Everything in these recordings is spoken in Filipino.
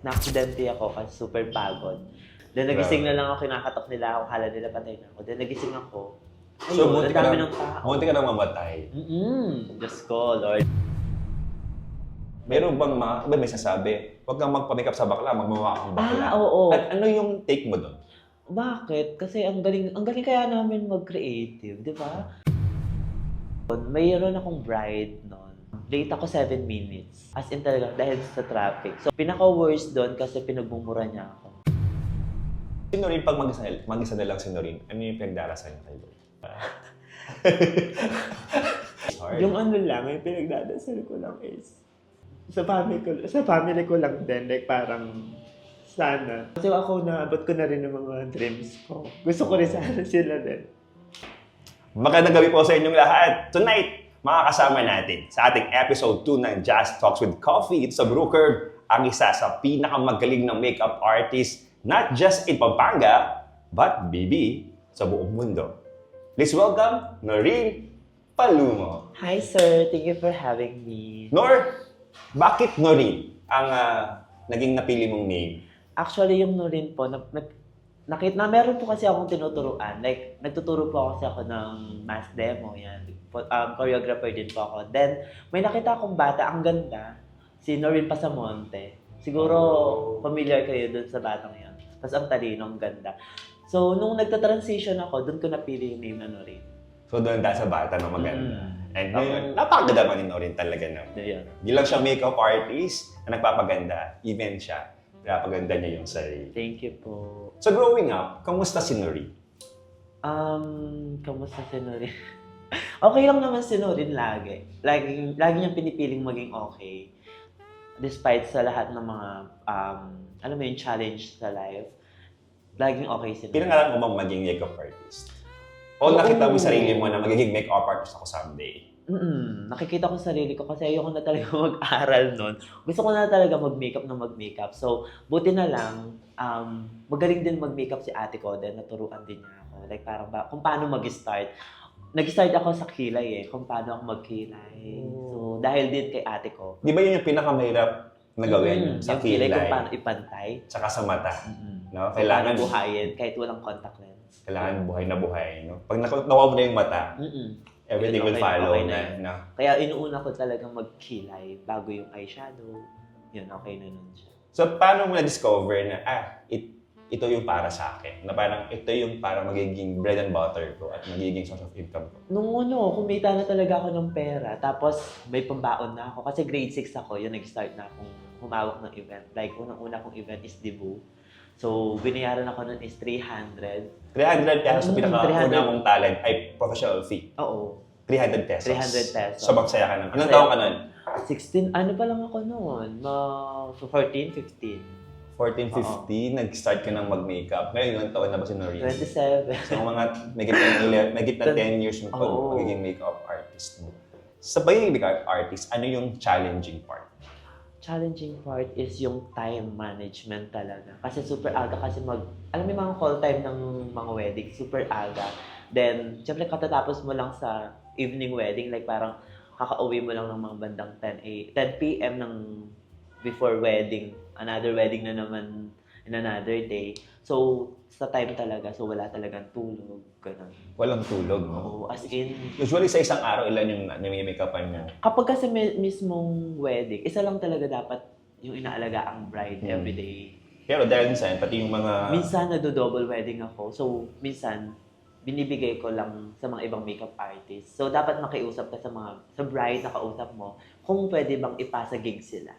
na-aksidente ako kasi super pagod. Then nagising na lang ako, kinakatok nila ako, kala nila patay na ako. Then nagising ako. So, Ayun, munti ang dami ka ng tao. munti ka nang mamatay. Diyos ko, Lord. Meron bang mga, iba may sasabi, huwag kang magpa-makeup sa bakla, magmamukha kang bakla. Oo. At ano yung take mo doon? Bakit? Kasi ang galing kaya namin mag-creative, di ba? Mayroon akong bride noon. Late ako 7 minutes. As in talaga, dahil sa traffic. So, pinaka-worst doon kasi pinagmumura niya ako. Si Noreen, pag mag-isa na lang si Noreen, ano yung pinagdarasal niya kay Lord? Hard. Yung ano lang, yung pinagdadasal ko lang is sa family ko lang din, like parang sana. Kasi ako naabot ko na rin ng mga dreams ko. Gusto ko rin sana sila din. Magandang gabi po sa inyong lahat. Tonight, makakasama natin sa ating episode 2 ng Just Talks with Coffee. It's a Brew Curve, ang isa sa pinakamagaling ng makeup artist, not just in Pampanga, but BB sa buong mundo. Please welcome Noreen Palumo. Hi sir, thank you for having me. Nor, bakit Noreen ang naging napili mong name? Actually, yung Noreen po, meron po kasi akong tinuturuan. Like, nagtuturo po kasi ako ng mass demo, yan. Choreographer din po ako. Then, may nakita akong bata, ang ganda, si Noreen Pasamonte. Siguro, familiar kayo dun sa batang yan. Tapos ang talino, ang ganda. So, nung nagta-transition ako, dun ko napili yung name na Noreen. So doon dahil sa bata na maganda. And ngayon, napakaganda man ni Noreen talaga na. Yeah. Hindi lang siya makeup artist na nagpapaganda, even siya, pinapaganda niya yung sarili. Thank you po. So growing up, kamusta si Noreen? Kamusta si Noreen? Okay lang naman si Noreen lagi. Lagi niyang pinipiling maging okay. Despite sa lahat ng mga, alam mo yung challenge sa life, laging okay si Noreen. Pinangarap mo bang maging makeup artist? O nakita mo yung sarili mo na magiging makeup artist ako someday? Nakikita ko sa sarili ko kasi ayoko na talaga mag-aral nun. Gusto ko na talaga mag-makeup. So, buti na lang, magaling din mag-makeup si ate ko, then naturuan din niya ako. Like parang kung paano mag-start. Nag-start ako sa kilay kung paano ako mag-kilay. So, dahil din kay ate ko. Di ba yun yung pinakamahirap na gawin sa yung kilay, kung kilay? paano ipantay. Tsaka sa mata. No? Kung Kailangan paano buhayin kahit walang contact lens. Kailangan buhay na buhay. No? Pag nakuha mo na yung mata, everything will follow na. No? Kaya inuuna ko talagang magkilay bago yung eyeshadow. Yun, okay na nun siya. So, paano mo na-discover na, ito yung para sa akin? Na parang ito yung para magiging bread and butter ko at magiging source of income ko? Nung kumita na talaga ako ng pera. Tapos, may pambaon na ako. Kasi grade 6 ako, yun, nag-start na akong humawak ng event. Like, unang-una kong event is debut. So, binayaran ako nun is 300. 300 pesos sa pinaka-una mong talent ay professional fee. Oo. 300 pesos. 300 pesos. So, magsaya ka nun. Anong taon ka nun? 16, ano pa lang ako noon? 14, 15. 14, 15, nag-start ka ng mag-makeup. Ngayon, ilang taon na ba si Noreen? 27. So, mga megit na 10 years mo pa magiging makeup artist mo. Sa pagiging makeup artist, ano yung challenging part? Challenging part is yung time management talaga. Kasi super aga kasi alam mo yung mga call time ng mga wedding, super aga. Then, syempre katatapos mo lang sa evening wedding, like parang kakauwi mo lang ng mga bandang 10 p.m. ng before wedding. Another wedding na naman in another day. So, sa time talaga, so wala talagang tulog. Ganun. Walang tulog, no? Oo, as in, Usually, sa isang araw, ilan yung nami-makeupan niya? kapag kasi mismong wedding, isa lang talaga dapat yung inaalaga ang bride everyday. Pero dahil minsan, pati yung mga... Minsan nado-double wedding ako. So, minsan binibigay ko lang sa mga ibang makeup artist. So, dapat makiusap ka sa bride na kausap mo kung pwede bang ipasa gig sila.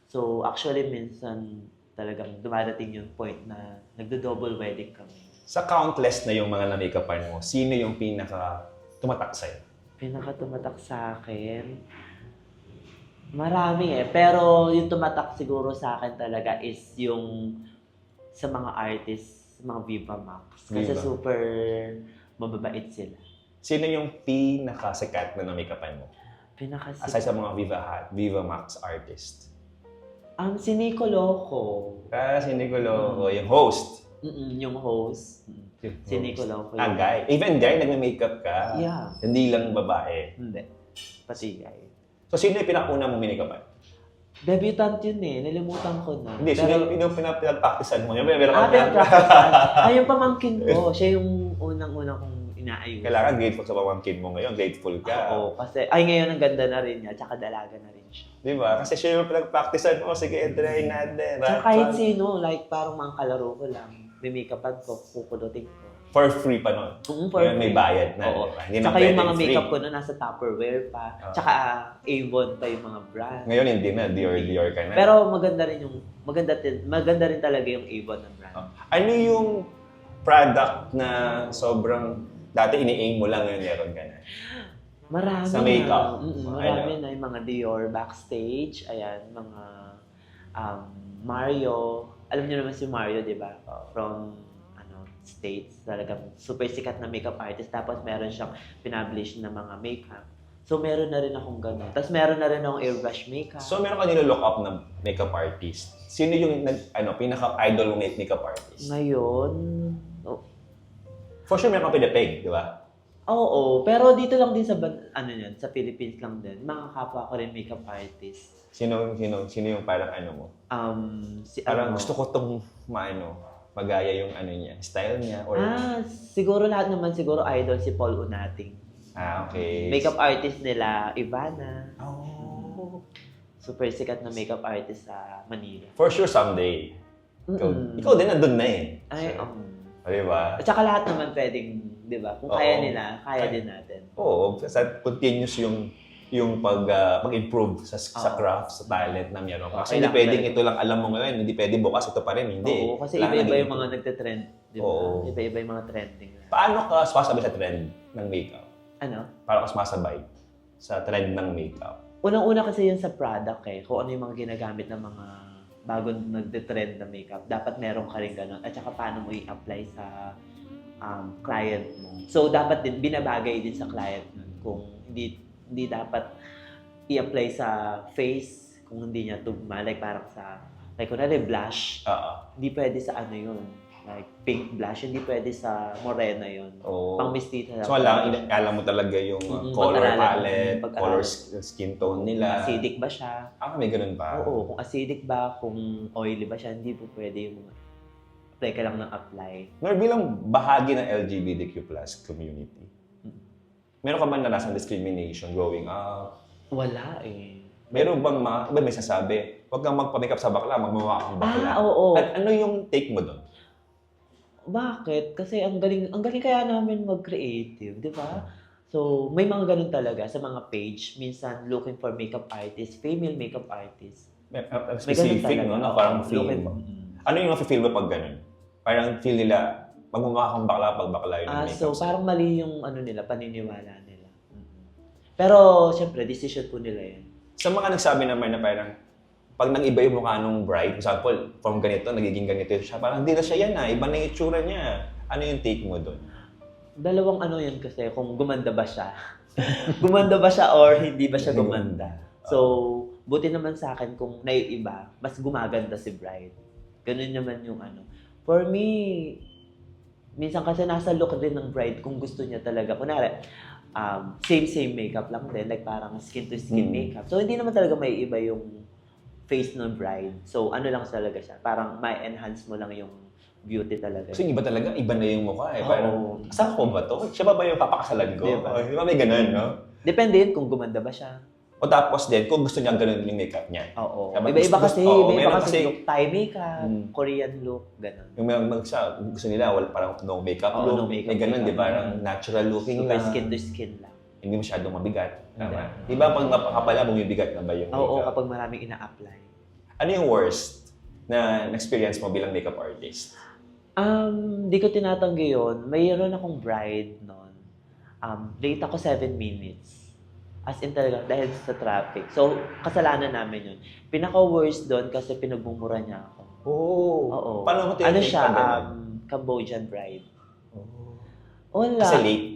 So, actually, minsan talagang dumadating yung point na nagdo-double wedding kami. Sa countless na yung mga na-makeupan mo, sino yung pinaka tumatak sa'yo? Pinaka tumatak sa akin, marami pero yung tumatak siguro sa akin talaga is yung sa mga artists, mga Viva Max. Kasi Viva. super mababait sila. Sino yung pinakasikat na na-makeupan mo? Aside sa mga Viva Max artist. Si Nico Loco. Si Nicolo, yung host. Yung host. Si Nico Loco. Guy. Even guy, nagme-makeup ka. Yeah. Hindi lang babae. Hindi. Pati guy. So, sino yung pinakauna mong minikapan? Debutant yun eh. Nalimutan ko na. Hindi, sino yung pinag-practicean mo? Yung meron ka pinag-practicean. Ay, yung pamangkin ko. Siya yung unang-unang kong inaayos. Kailangan grateful sa pamangkin mo ngayon. Grateful ka. Oo, kasi, ngayon ang ganda na rin niya. Tsaka dalaga na rin siya. Di ba? Kasi siya yung pinag-practicean mo. Sige, try natin. Tsaka kahit sino, like parang mga kalaro ko lang. May make-upan ko, kukulotin ko. For free pa nun. For Ngayon may free. bayad na. Oo. Diba? Hindi na Tsaka yung pwedeng mga free. makeup ko na nasa Tupperware pa. Tsaka Avon pa yung mga brand. Ngayon hindi na. Dior ka na. Pero maganda rin talaga yung Avon na brand. Ano yung product na sobrang dati ini-aim mo lang ngayon meron ka na? Marami Sa makeup. Marami na yung mga Dior backstage. Ayan, mga Mario. Alam niyo naman si Mario, di ba? From States. Talagang super sikat na makeup artist. Tapos meron siyang pinablish na mga makeup. So meron na rin akong gano'n. Tapos meron na rin akong airbrush makeup. So meron ka nilo-look up na makeup artist. Sino yung pinaka-idol mong makeup artist? Ngayon, For sure meron kang pinapeg, di ba? oo. Pero dito lang din sa sa Philippines lang din. Mga kapwa ko rin makeup artist. Sino yung parang mo? Parang gusto ko tong magaya yung niya, style niya or siguro lahat naman idol si Paul Unating. Okay. Makeup artist nila Ivana. Oh. Super sikat na makeup artist sa Manila. For sure someday. Ikaw din nandun na eh. Ay, di ba? At saka lahat naman pwedeng, di ba? Kung kaya nila, kaya din natin. Oo, continuous yung pag-improve sa craft, sa talent na meron. Kasi hindi pwedeng ito lang alam mo ngayon, hindi pwedeng bukas ito pa rin, hindi. Oo, kasi iba-iba yung mga nagte-trend, di ba? Iba-iba yung mga trending. Paano ka sumasabay sa trend ng makeup? Paano ka sumasabay sa trend ng makeup? Unang-una kasi yun sa product kung ano yung mga ginagamit ng mga bagong nagte-trend na makeup. Dapat meron ka rin ganun. At saka paano mo i-apply sa client mo. So, dapat din, binabagay din sa client nun. Kung hindi dapat i-apply sa face kung hindi niya tugma. Like parang like kunwari blush, hindi pwede sa yun. Like pink blush, hindi pwede sa morena yun. Pang mestiza. So alam mo talaga yung color palette, color skin tone nila. Acidic ba siya? May ganun pa. Oo, kung acidic ba, kung oily ba siya, hindi po pwede yung apply ka lang ng apply. Nor bilang bahagi ng LGBTQ+ community, meron ka ba narasang discrimination growing up? Wala eh. Meron bang may sasabi, huwag kang magpa-makeup sa bakla, magmamukha kang bakla. Oo. At ano yung take mo doon? Bakit? Kasi ang galing kaya namin mag-creative, di ba? So, may mga ganun talaga sa mga page. Minsan, looking for makeup artist, female makeup artist. Specific, no? Parang feel mo. Ano yung feel mo pag ganun? Parang feel nila, magmumukha kang bakla pag bakla yung makeup. So, parang mali yung nila, paniniwala nila. Pero, syempre, decision po nila yan. Sa mga nagsabi naman na parang, pag nang-iba yung mukha nung bride, for example, from ganito, nagiging ganito siya, parang hindi na siya yan iba na yung itsura niya. Ano yung take mo doon? Dalawang yan kasi, kung gumanda ba siya. Gumanda ba siya or hindi ba siya gumanda. So, buti naman sa akin kung naiiba, mas gumaganda si bride. Ganun naman yung For me, minsan kasi nasa look din ng bride kung gusto niya talaga. Kunwari, same makeup lang din, like parang skin-to-skin makeup. So, hindi naman talaga may iba yung face ng bride. So, lang talaga siya. Parang ma-enhance mo lang yung beauty talaga. Kasi iba talaga, iba na yung mukha eh. Parang, saan ko ba to? Siya ba yung papakasalan ko? Di ba may ganun, no? Depende yun kung gumanda ba siya. O tapos din, kung gusto niya ganun yung makeup niya. Oo. Diba, Iba-iba kasi yung Thai makeup, Korean look, ganun. Yung gusto nila, parang no makeup look. No makeup, may ganun, di ba? Parang natural looking lang. Super skin to skin lang. Hindi masyadong mabigat. Di ba pag napakapala, bumibigat na ba yung makeup? Oo, kapag maraming ina-apply. Ano yung worst na experience mo bilang makeup artist? Di ko tinatanggi yun. Mayroon akong bride noon. Late ako 7 minutes. As in talaga, dahil sa traffic. So, kasalanan namin yun. Pinaka-worst doon kasi pinagmumura niya ako. Oo. Paano mo tinatake siya? ka Cambodian bride. Wala. Kasi late?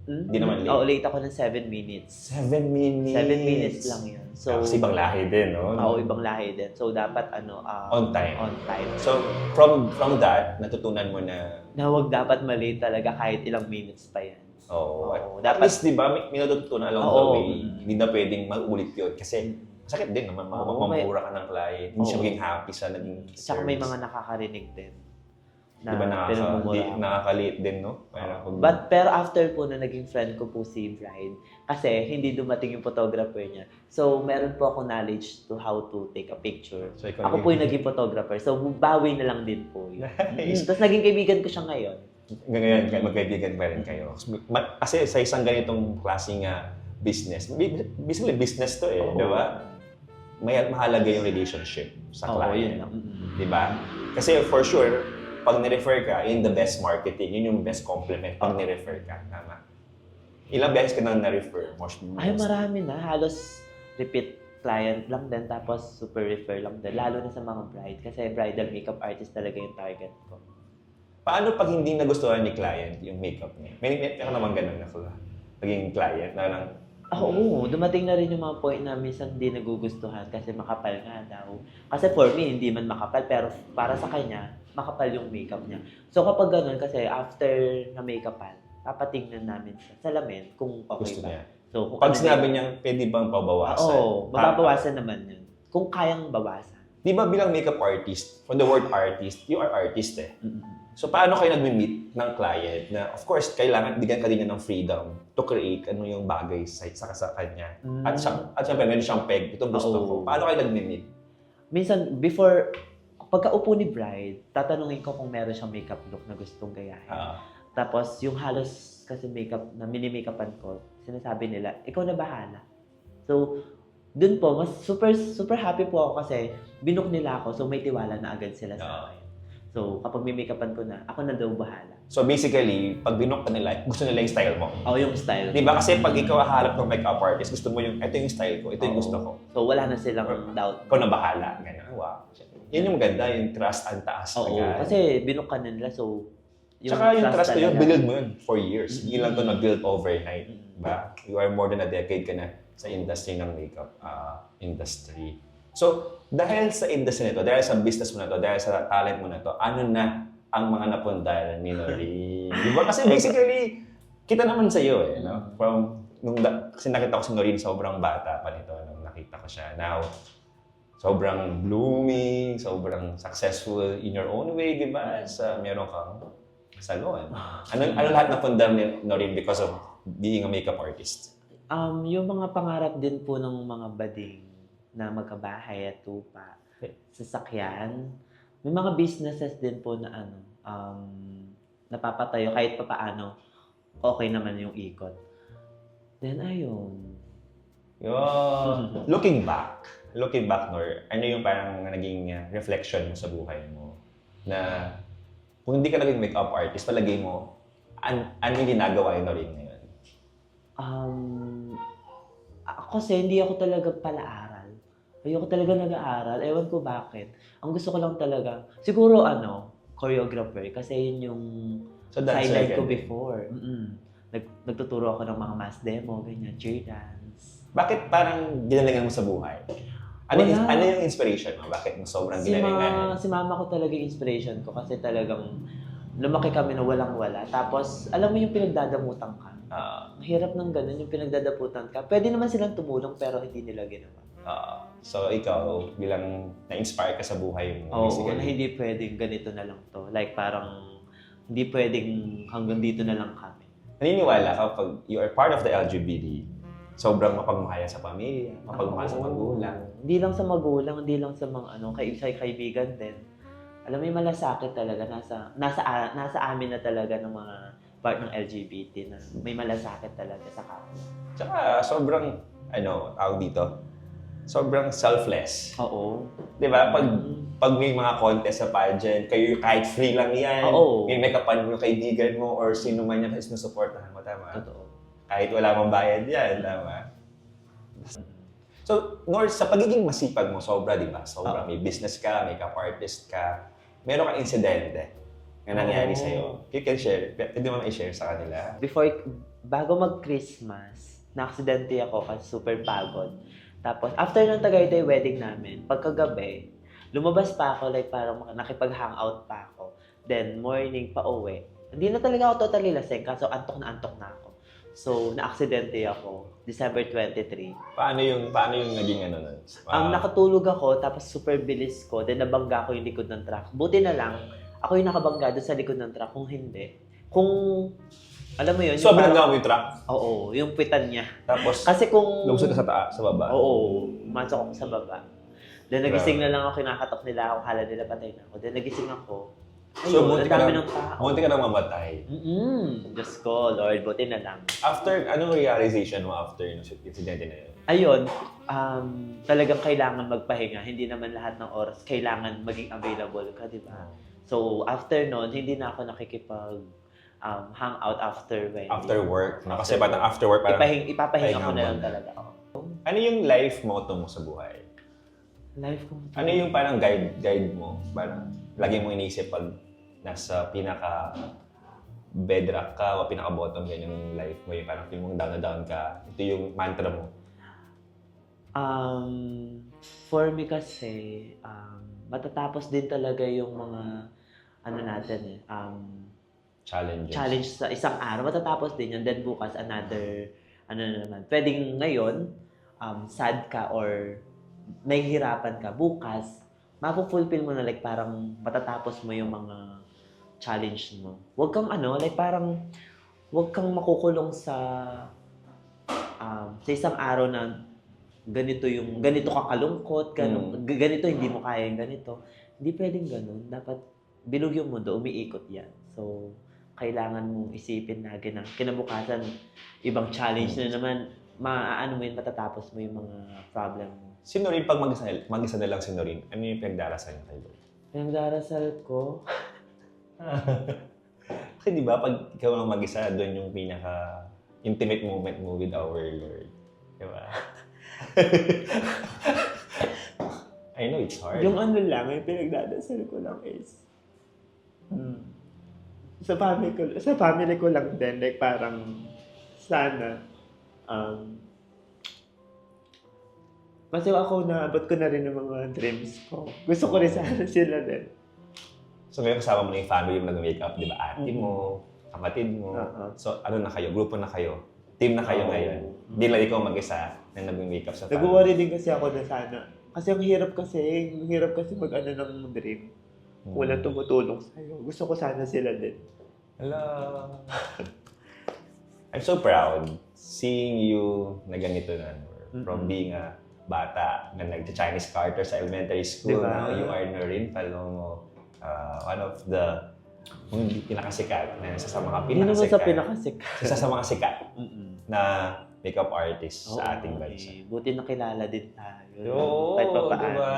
Hindi naman late? Oo, late ako ng 7 minutes. 7 minutes? 7 minutes lang yun. So, kasi ibang lahi din, no? Oo, ibang lahi din. So, dapat on time. On time. So, from that, natutunan mo na huwag dapat malate talaga kahit ilang minutes pa yan. Oo. At least, di ba, may natutunan along the way. Hindi na pwedeng mag-ulit yun. Kasi Sakit din naman, Oo, may- mamura ka ng client. Hindi siya Oo. maging happy sa naging Tsaka may service. mga nakakarinig din. Di ba pinagmumura ako. nakakaliit din, no? Parang, Pero after po na naging friend ko po si Bride, kasi hindi dumating yung photographer niya. So, meron po ako knowledge to how to take a picture. So, ikaw Ako po yung naging photographer. So, bawi na lang din po yun. Nice. Tapos naging kaibigan ko siya ngayon. Ngayon, magkaibigan pa rin kayo. Kasi sa isang ganitong klaseng business, basically business to eh, Oo. di ba? Mahalaga yung relationship sa Oo, client. yun lang. Mm-mm. Di ba? Kasi for sure, pag ni-refer ka, yun the best marketing, yun yung best compliment pag ni-refer ka. Tama. Ilang beses ka nang na-refer? Ay, marami na. Halos repeat client lang din, tapos super refer lang din. Lalo na sa mga bride. Kasi bridal makeup artist talaga yung target ko. Paano pag hindi nagustuhan ni client yung makeup niya? May ako naman ganun ako. Naging client na lang, Oo, dumating na rin yung mga point na minsan hindi nagugustuhan kasi makapal nga daw. Kasi for me, hindi man makapal, pero para sa kanya, makapal yung makeup niya. So kapag ganun, kasi after na makeupan, papatingnan namin sa salamin kung okay gusto ba. niya. So, kung Pag ano sinabi din- niya, pwede bang pabawasan? Oo, mababawasan naman yun. Kung kayang bawasan. Di ba bilang makeup artist, from the word artist, you are artist eh. Mm-mm. So paano kayo nag-meet ng client na of course kailangan bigyan ka din niya ng freedom to create ano yung bagay sa kanya. At syempre meron siyang peg, ito gusto Oo. ko. Paano kayo nag-meet? Minsan, before, pagka-upo ni bride, tatanungin ko kung meron siyang makeup look na gustong gayahin. Tapos, yung halos kasi makeup, na mini-makeupan ko, sinasabi nila, ikaw na bahala. So, dun po, mas super happy po ako kasi binook nila ako, so may tiwala na agad sila sa akin. So, kapag may makeupan ko na, ako na daw bahala. So basically, pag binook ka nila, gusto nila yung style mo. Ako yung style. Di ba? Kasi pag ikaw hahalap ng makeup artist, gusto mo yung, ito yung style ko, ito yung gusto ko. So, wala na silang doubt. Ikaw na bahala. Ganun. Wow. Yan yung maganda, yung trust ang taas. Oo, agad. kasi binook ka na nila, so... Tsaka yung trust na yun, talaga. build mo yun for years. Hindi lang ito na-build overnight. Diba? You are more than a decade ka na sa industry ng makeup industry. So, dahil sa industry nito, dahil sa business mo na to, dahil sa talent mo na to, ano na ang mga napundahan ni Noreen? Diba? Kasi basically, kita naman sa iyo eh. No? Kasi nakita ko si Noreen, sobrang bata pa nito nung nakita ko siya. Now, sobrang blooming, sobrang successful in your own way, di ba? Meron kang salon. Ano lahat na pundar ni Noreen because of being a makeup artist? Yung mga pangarap din po ng mga bading na magkabahay at tupa, sasakyan, may mga businesses din po na napapatayo kahit pa paano, okay naman yung ikot. Then ayun. Looking back, Nor, ano yung parang naging reflection mo sa buhay mo? Na kung hindi ka naging makeup artist, palagay mo, ano yung ginagawa yung Noreen ngayon? Kasi hindi ako talaga pala-aral. Ayoko talaga nag-aaral. Ewan ko bakit. Ang gusto ko lang talaga, siguro choreographer. Kasi yun yung So, dancer sideline ka ko din. before. Nagtuturo ako ng mga mass demo, ganyan, cheer dance. Bakit parang ginalingan mo sa buhay? Wala. Ano yung inspiration mo? Bakit mo sobrang ginalingan? Si mama ko talaga yung inspiration ko kasi talagang lumaki kami na walang-wala. Tapos, alam mo yung pinagdadamutan ka. Mahirap ng ganun, yung pinagdadaputan ka. Pwede naman silang tumulong pero hindi nila ginawa. So, ikaw, bilang na-inspire ka sa buhay mo, Oo, basically. na hindi pwedeng ganito na lang to. Like parang, hindi pwedeng hanggang dito na lang kami. Naniniwala ka pag you are part of the LGBT, sobrang mapagmahal sa pamilya, mapagmahal sa magulang. Hindi lang sa magulang, hindi lang sa mga kaibigan din. Alam mo yung malasakit talaga, nasa amin na talaga ng mga part ng LGBT na may malasakit talaga sa kapwa. Tsaka sobrang, tawag dito, sobrang selfless. Oo. Di ba? Pag may mga contest sa pageant, kayo kahit free lang yan, Oo. may make-upan mo yung kaibigan mo or sino man yan kasi sinusuportahan mo, tama? Totoo. Kahit wala mong bayad yan, tama? So, Nor, sa pagiging masipag mo, sobra, di ba? Sobra. May business ka, makeup artist ka, meron kang insidente na nangyari sa'yo. You can share. Pwede mo i-share sa kanila. Bago mag-Christmas, na-aksidente ako kasi super pagod. Tapos, after ng Tagaytay wedding namin, pagkagabi, lumabas pa ako, like parang nakipag-hangout pa ako. Then, morning pa uwi. Hindi na talaga ako totally lasing, kaso antok na ako. So, na-aksidente ako, December 23. Paano yung naging ano nun? Nakatulog ako, tapos super bilis ko, then nabangga ko yung likod ng truck. Buti na lang, ako yung nakabangga doon sa likod ng truck, kung alam mo yun, so, parang- binangga mo yung truck? Oo, yung pitan niya. Tapos, Kasi kung... lumusod ka sa taas, sa baba? Oo, masok ako sa baba. Then nagising Grabe. na lang ako, kinakatok nila ako, kala nila patay na ako. Then nagising ako. So, Ayun, ang dami ng tao. munti ka na mamatay. Diyos ko, Lord, buti na lang. After, anong realization mo after yung incident na yun? Ayun, talagang kailangan magpahinga. Hindi naman lahat ng oras kailangan maging available ka, di ba? So, after nun, hindi na ako nakikipag hang out after wedding. After work? No? Kasi parang after work, parang Ipapahinga ko pahinga na mo lang na. talaga ako. ano yung life motto mo sa buhay? Life ko. Ano yung parang guide mo? Parang lagi mo iniisip pag nasa pinaka bedrock ka o pinaka bottom yan yung life mo, yung parang feel mong down na down ka. Ito yung mantra mo. For me kasi, matatapos din talaga yung mga ano natin Challenges. challenge sa isang araw. Matatapos din yun. Then bukas, another, ano na naman. Pwedeng ngayon, sad ka or nahihirapan ka. Bukas, mapufulfill mo na like parang matatapos mo yung mga challenge mo. Huwag kang huwag kang makukulong sa isang araw na ganito ka kalungkot, ganito hindi mo kaya yung ganito. Hindi pwedeng ganun. Dapat bilog yung mundo, umiikot yan. So, kailangan mong isipin lagi na kinabukasan, ibang challenge na naman, matatapos mo yung mga problem mo. Si Noreen, pag mag-isa na lang si Noreen, ano yung pinagdarasal niya kayo? Pinagdarasal ko, Kasi di ba, pag ikaw lang mag-isa, doon yung pinaka-intimate moment mo with our Lord. Di ba? I know it's hard. yung ano lang, yung pinagdadasal ko lang is, sa family ko lang din, like parang, sana, kasi ako naabot ko na rin yung mga dreams ko. Gusto ko rin sana sila din. So ngayon kasama mo na yung family yung nag-makeup, di ba? Ate mo, kapatid mo. So ano na kayo? Grupo na kayo? Team na kayo ngayon? Hindi lang ikaw mag-isa na nag-makeup sa family. Nag-worry din kasi ako na sana. Kasi ang hirap kasi mag-ano ng dream. Walang tumutulong sa'yo. Gusto ko sana sila din. Hello. I'm so proud seeing you na ganito na. From being a bata na nag-Chinese Carter sa elementary school. Diba? Now you are Noreen Palomo. One of the pinakasikat na isa sa mga Hindi naman sa pinakasikat. pinakasikat. Isa sa mga sikat na makeup artist sa ating bansa. Buti nakilala din tayo. Oo, Kahit pa paano. diba?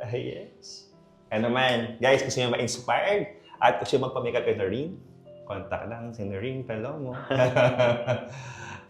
Yes. And naman, guys, gusto nyo ma-inspired at gusto nyo magpa-makeup kay Noreen, contact lang si Noreen Palomo.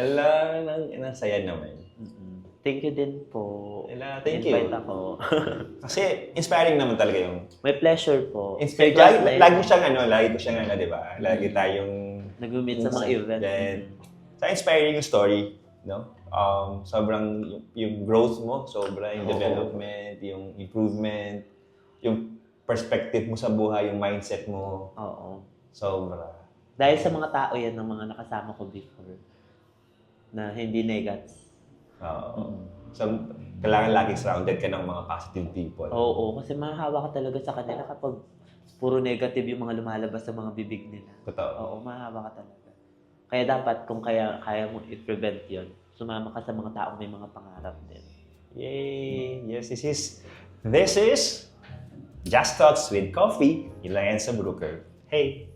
Alam, ang saya naman. Thank you din po. Thank you. Invite ako. Kasi inspiring naman talaga yung... May pleasure po. Lagi ko siyang di ba? Lagi tayong... Nag-meet sa mga event. Then, sa inspiring yung story, no? Sobrang yung growth mo, sobra yung development, yung improvement, yung perspective mo sa buhay, yung mindset mo. Oo. Sobra. Dahil sa mga tao yan ng mga nakasama ko before na hindi negats. Oo. So, kailangan lagi surrounded ka ng mga positive people. Oo, kasi mahahawa ka talaga sa kanila kapag puro negative yung mga lumalabas sa mga bibig nila. Totoo. Oo, mahahawa ka talaga. Kaya dapat, kung kaya mo i-prevent yon, sumama ka sa mga taong may mga pangarap din. Yay! Yes, this is Just Talks with Coffee, Ilayan sa Brooker. Hey!